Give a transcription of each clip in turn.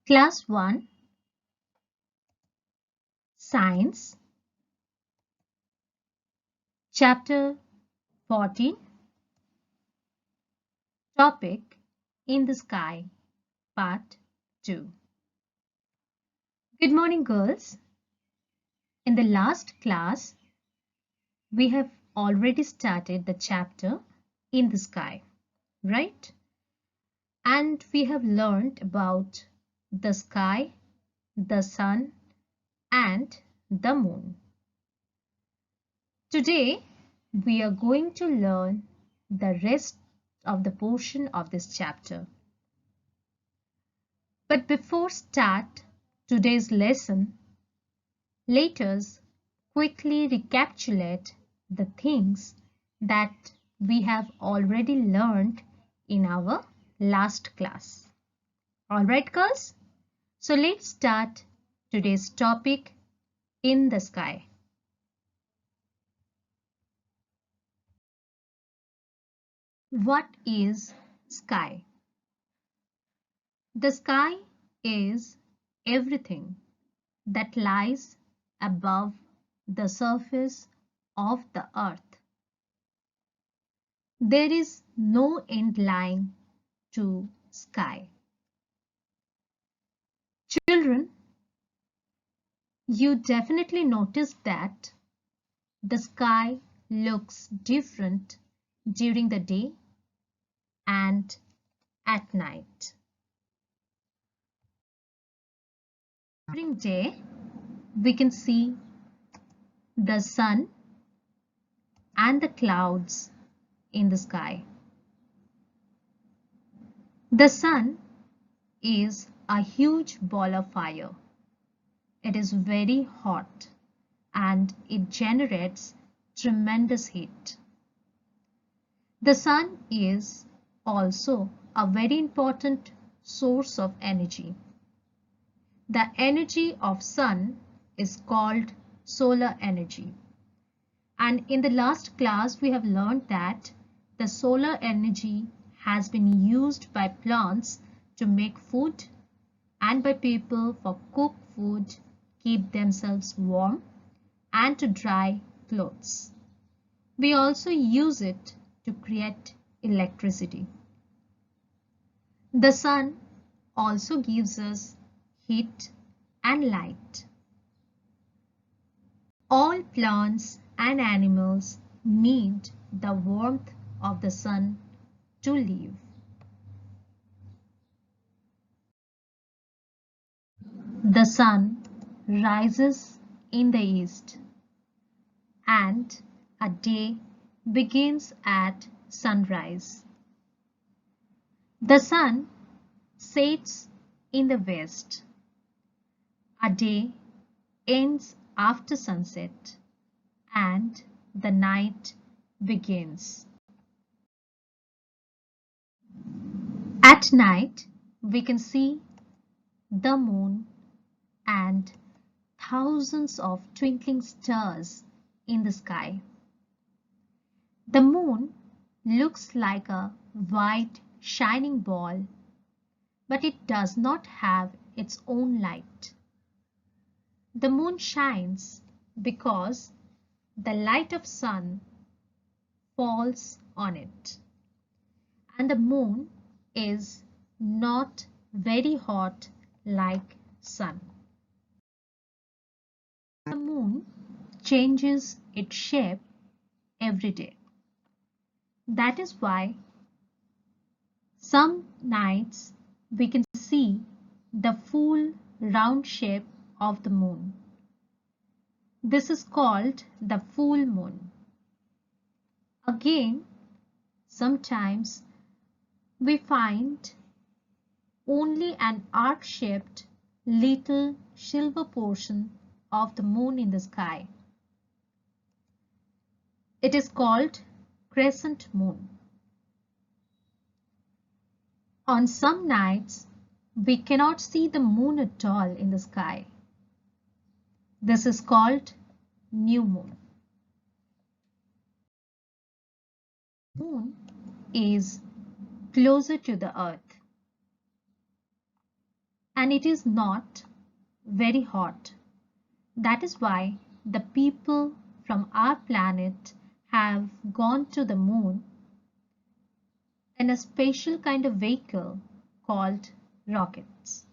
Class 1 Science Chapter 14 Topic In the Sky Part 2. Good morning, girls. In the last class, we have already started the chapter In the Sky, right? And we have learned about the sky, the sun, and the moon. Today, we are going to learn the rest of the portion of this chapter. But before start today's lesson, let us quickly recapitulate the things that we have already learned in our last class. Alright, girls? So let's start today's topic in the sky. What is sky? The sky is everything that lies above the surface of the earth. There is no end line to sky. Children, you definitely noticed that the sky looks different during the day and at night. During day, we can see the sun and the clouds in the sky. The sun is a huge ball of fire. It is very hot and it generates tremendous heat. The sun is also a very important source of energy. The energy of sun is called solar energy. And in the last class, we have learned that the solar energy has been used by plants to make food and by people for cook food, keep themselves warm, and to dry clothes. We also use it to create electricity. The sun also gives us heat and light. All plants and animals need the warmth of the sun to live. The sun rises in the east and a day begins at sunrise. The sun sets in the west. A day ends after sunset and the night begins. At night, we can see the moon and thousands of twinkling stars in the sky. The moon looks like a white shining ball, but it does not have its own light. The moon shines because the light of sun falls on it. And the moon is not very hot like sun. The moon changes its shape every day. That is why some nights we can see the full round shape of the moon. This is called the full moon. Again, sometimes we find only an arc-shaped little silver portion of the moon in the sky. It is called crescent moon. On some nights, we cannot see the moon at all in the sky. This is called new moon. Moon is closer to the earth. and it is not very hot. That is why the people from our planet have gone to the moon in a special kind of vehicle called rockets.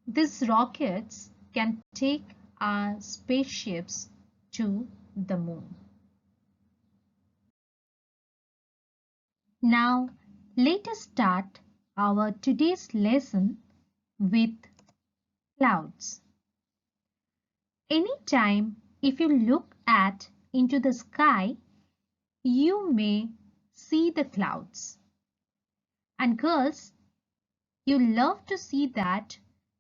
These rockets can take our spaceships to the moon. Now, let us start our today's lesson with clouds. Anytime if you look at into the sky, you may see the clouds. And girls, you love to see that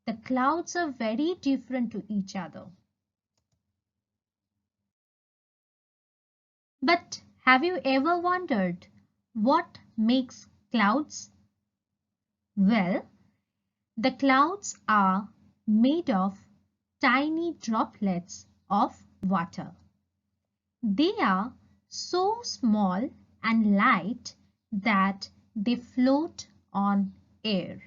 the clouds are very different to each other. But have you ever wondered what makes clouds? Well, the clouds are made of tiny droplets of water. They are so small and light that they float on air.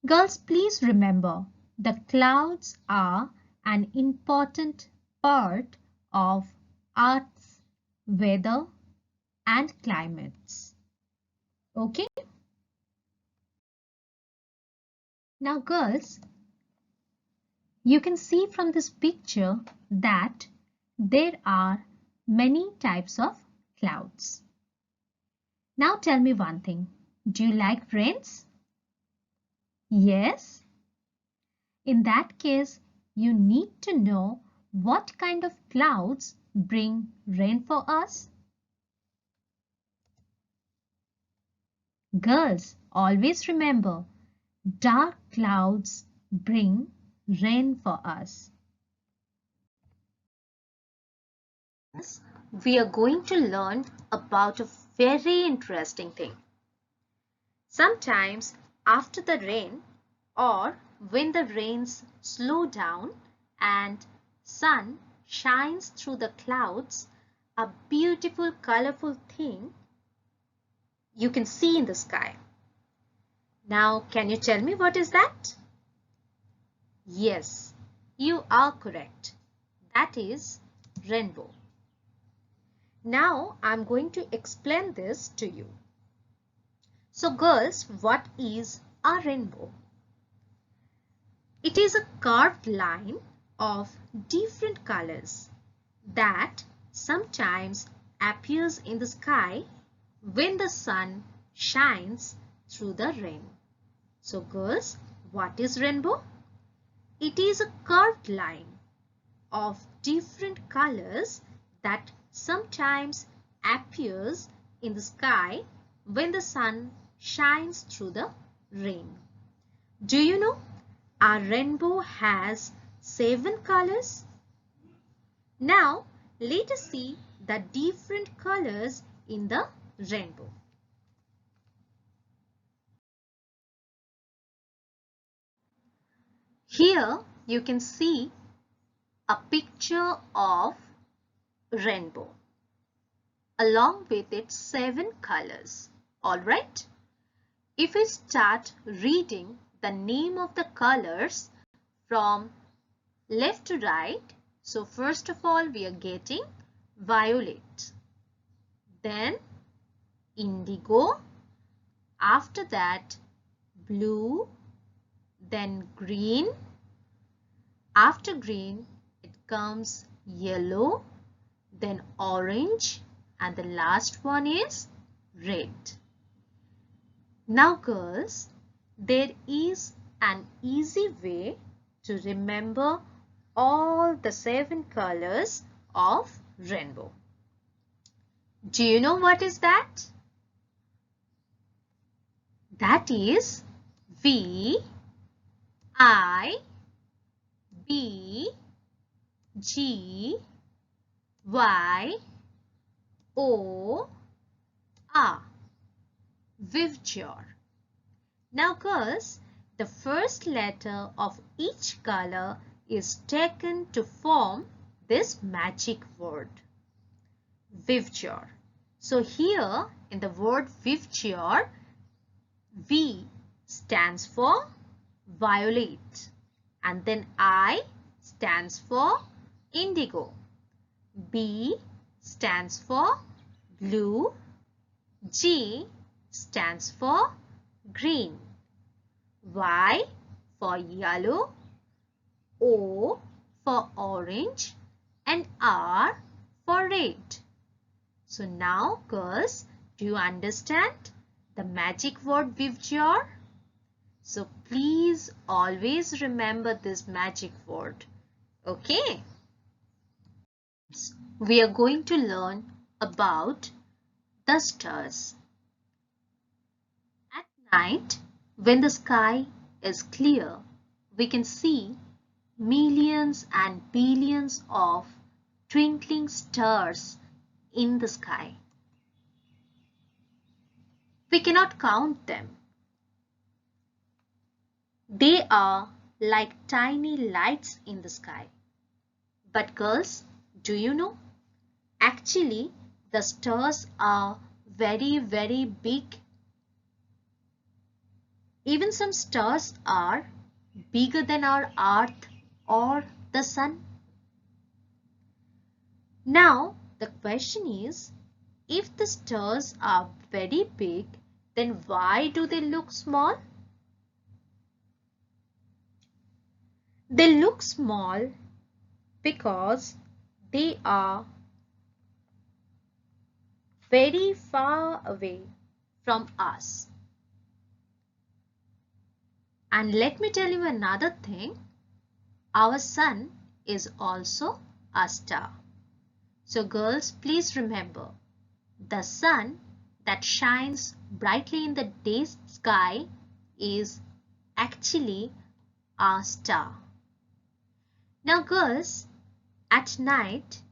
Girls, please remember, the clouds are an important part of Earth's weather and climates. Okay? Now girls, you can see from this picture that there are many types of clouds. Now tell me one thing. Do you like rains? Yes? In that case, you need to know what kind of clouds bring rain for us. Girls, always remember, dark clouds bring rain for us. We are going to learn about a very interesting thing. Sometimes after the rain or when the rains slow down and sun shines through the clouds, a beautiful colorful thing you can see in the sky. Now, can you tell me what is that? Yes, you are correct. That is rainbow. Now, I'm going to explain this to you. So, girls, what is a rainbow? It is a curved line of different colors that sometimes appears in the sky when the sun shines through the rain. So girls, what is rainbow? It is a curved line of different colors that sometimes appears in the sky when the sun shines through the rain. Do you know our rainbow has 7 colors? Now let us see the different colors in the rainbow. Here you can see a picture of rainbow along with its 7 colors. Alright? If we start reading the name of the colors from left to right, so first of all we are getting violet, then indigo, after that blue, then green, after green it comes yellow, then orange, and the last one is red. Now girls, there is an easy way to remember all the 7 colors of rainbow. Do you know what is that? That is V, I, B, G, Y, O, R. Vivjor. Now girls, the first letter of each color is taken to form this magic word, Vivjor. So here in the word Vivjor, V stands for violet, and then I stands for indigo. B stands for blue. G stands for green. Y for yellow. O for orange, and R for red. So now girls, do you understand the magic word Vivjor? So please always remember this magic word. Okay? We are going to learn about the stars. At night, when the sky is clear, we can see millions and billions of twinkling stars in the sky. We cannot count them. They are like tiny lights in the sky. But girls, do you know? Actually, the stars are very, very big. Even some stars are bigger than our Earth or the Sun. Now, the question is, if the stars are very big, then why do they look small? They look small because they are very far away from us. And let me tell you another thing. Our sun is also a star. So girls, please remember, the sun that shines brightly in the day sky is actually a star. Now girls, at night,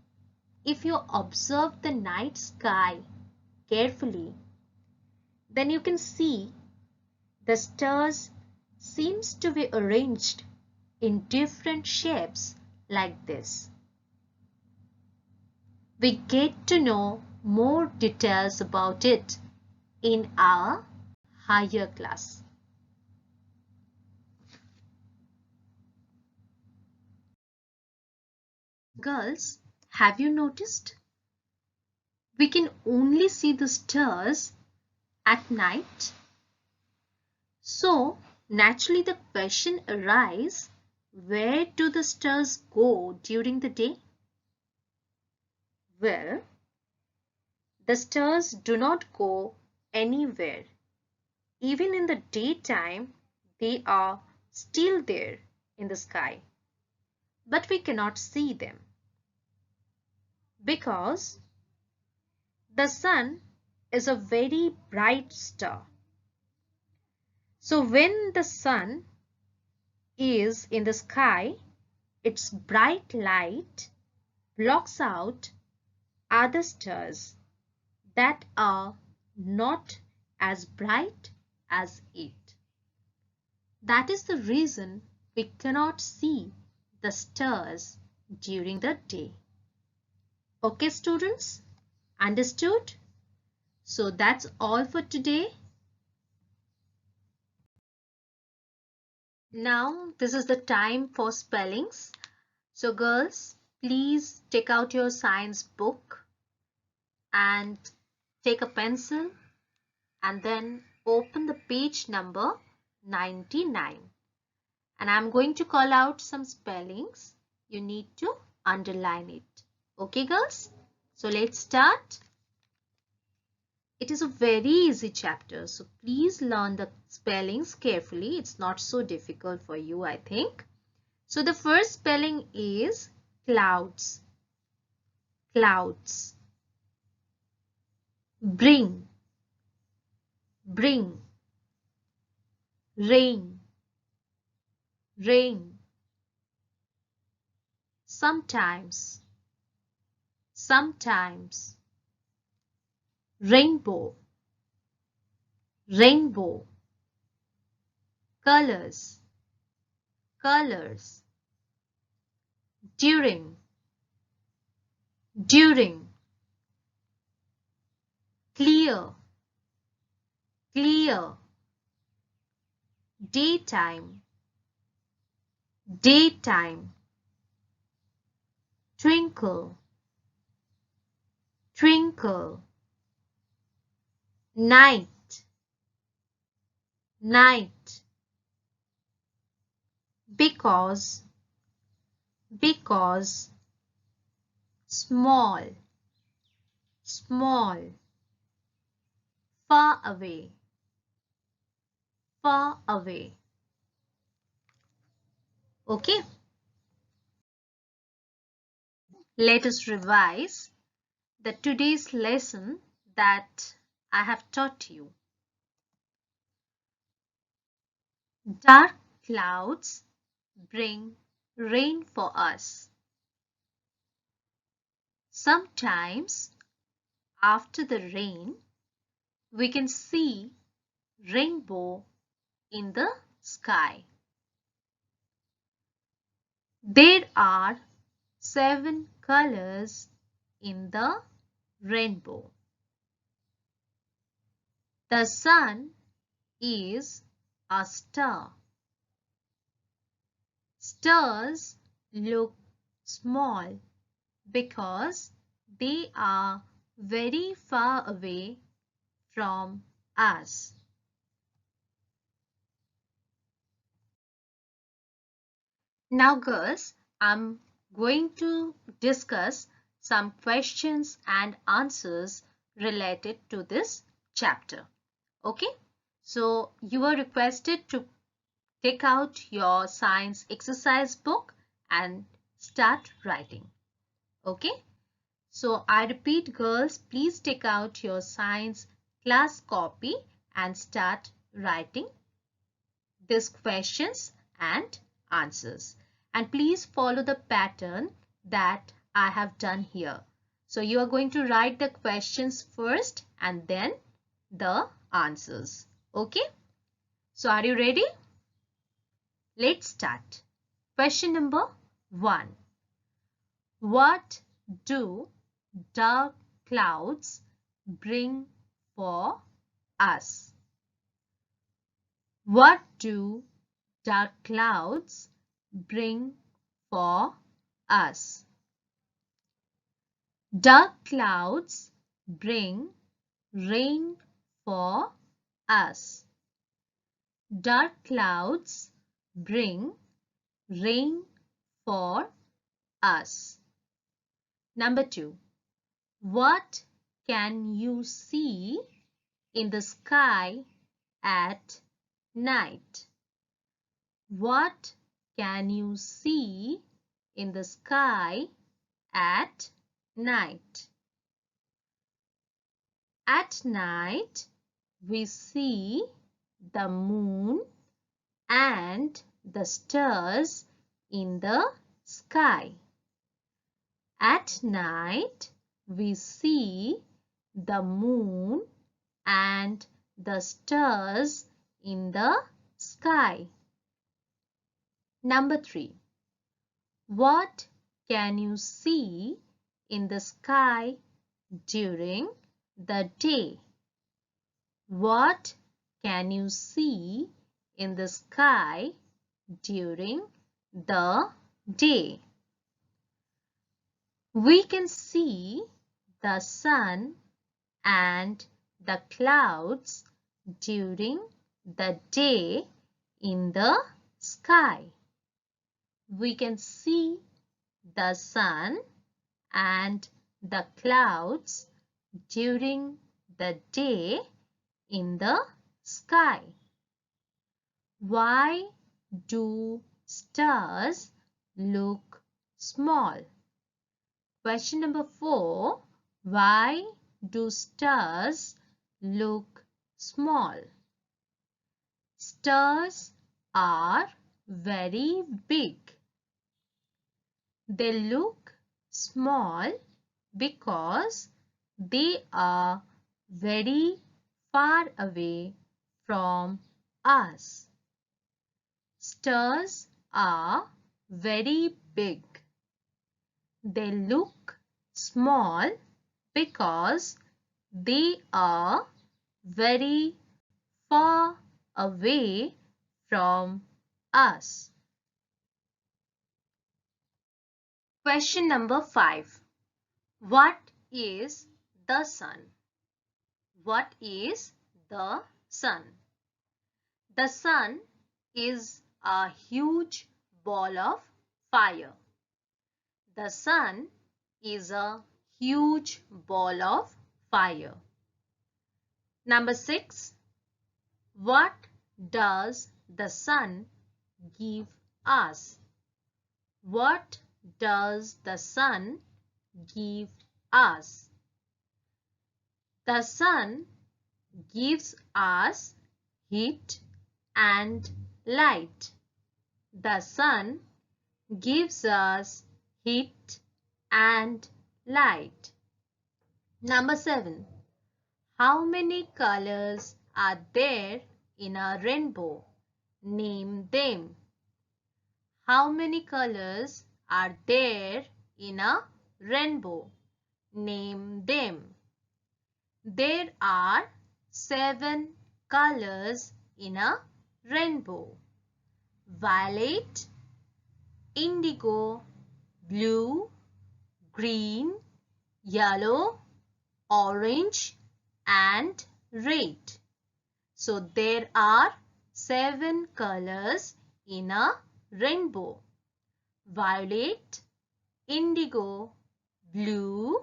if you observe the night sky carefully, then you can see the stars seems to be arranged in different shapes like this. We get to know more details about it in our higher class. Girls, have you noticed? We can only see the stars at night. So, naturally the question arises, where do the stars go during the day? Well, the stars do not go anywhere. Even in the daytime, they are still there in the sky. But we cannot see them because the sun is a very bright star. So when the sun is in the sky, its bright light blocks out other stars that are not as bright as it. That is the reason we cannot see the stars during the day. Okay, students? Understood? So that's all for today. Now this is the time for spellings. So girls, please take out your science book and take a pencil and then open the page number 99. And I'm going to call out some spellings. You need to underline it. Okay, girls? So let's start. It is a very easy chapter, so please learn the spellings carefully. It's not so difficult for you, I think. So the first spelling is clouds. Clouds. Bring. Bring. Rain. Rain. Sometimes. Sometimes. Rainbow. Rainbow. Colors. Colors. During. During. Clear. Clear. daytime, daytime. Twinkle, twinkle. Night, night. Because, because. Small, small. Far away, far away. Okay. Let us revise the today's lesson that I have taught you. Dark clouds bring rain for us. Sometimes after the rain, we can see rainbow in the sky. There are 7 colors in the rainbow. The sun is a star. Stars look small because they are very far away from us. Now girls, I'm going to discuss some questions and answers related to this chapter. Okay, so you are requested to take out your science exercise book and start writing. Okay, so I repeat girls, please take out your science class copy and start writing these questions and answers. And please follow the pattern that I have done here. So you are going to write the questions first and then the answers. Okay, so are you ready? Let's start. Question number 1. What do dark clouds bring for us? What do dark clouds bring for us? Dark clouds bring rain for us. Dark clouds bring rain for us. Number 2. What can you see in the sky at night? What can you see in the sky at night? At night, we see the moon and the stars in the sky. At night, we see the moon and the stars in the sky. Number 3. What can you see in the sky during the day? What can you see in the sky during the day? We can see the sun and the clouds during the day in the sky. We can see the sun and the clouds during the day in the sky. Why do stars look small? Question number 4. Why do stars look small? Stars are very big. They look small because they are very far away from us. Stars are very big. They look small because they are very far away from us. Question number 5. What is the sun? What is the sun? The sun is a huge ball of fire. The sun is a huge ball of fire. Number 6. What does the sun give us? What does the sun give us? The sun gives us heat and light. The sun gives us heat and light. Number 7. How many colors are there in a rainbow? Name them. How many colors are there in a rainbow? Name them. There are 7 colors in a rainbow. Violet, indigo, blue, green, yellow, orange and red. So there are 7 colors in a rainbow. Violet, indigo, blue,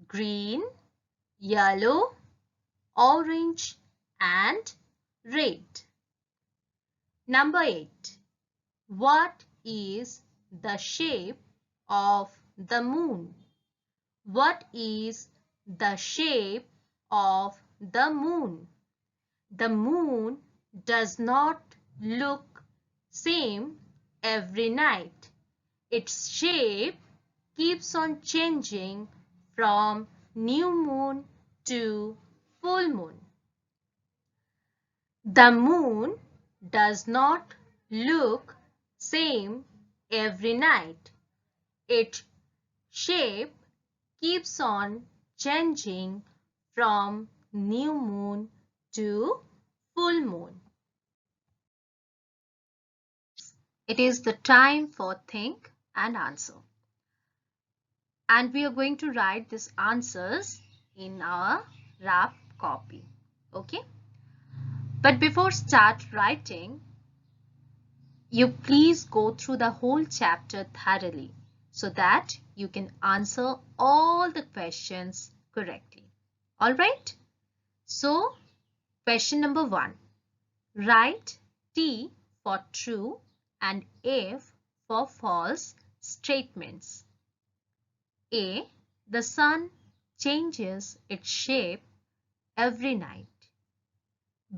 green, yellow, orange and red. Number 8. What is the shape of the moon? What is the shape of the moon? The moon does not look same every night. Its shape keeps on changing from new moon to full moon. The moon does not look same every night. Its shape keeps on changing from new moon to full moon. It is the time for think and answer. And we are going to write these answers in our rough copy. Okay? But before start writing, you please go through the whole chapter thoroughly so that you can answer all the questions correctly. Alright? So, question number 1. Write T for true and F for false statements. A. The sun changes its shape every night.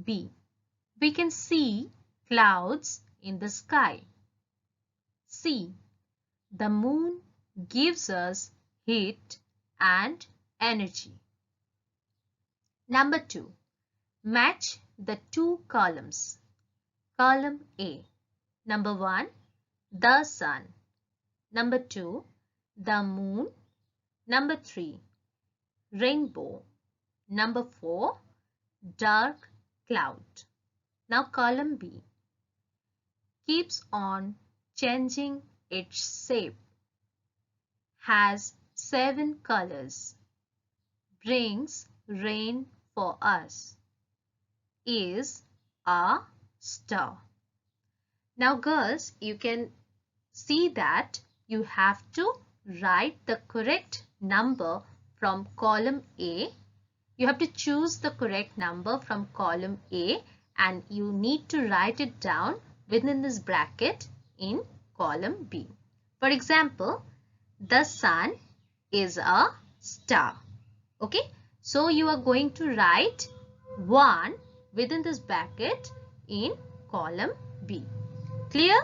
B. We can see clouds in the sky. C. The moon gives us heat and energy. Number 2. Match the 2 columns. Column A. Number 1. The sun. Number 2. The moon. Number 3. Rainbow. Number 4. Dark cloud. Now column B. Keeps on changing its shape. Has 7 colors. Brings rain for us. Is a star. Now girls, you can see that you have to write the correct number from column A. You have to choose the correct number from column A and you need to write it down within this bracket in column B. For example, the sun is a star. Okay, so you are going to write 1 within this bracket in column B. Clear?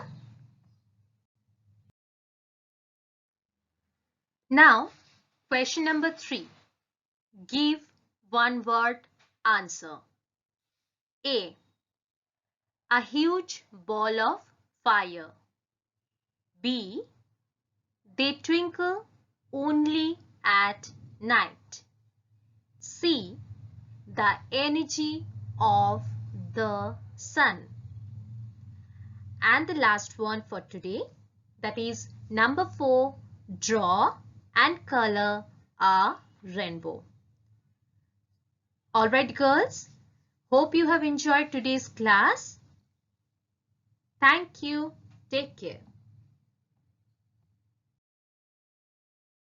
Now, question number 3. Give one word answer. A. A huge ball of fire. B. They twinkle only at night. C. The energy of the sun. and the last one for today, that is number 4, draw and color a rainbow. Alright girls, hope you have enjoyed today's class. Thank you. Take care.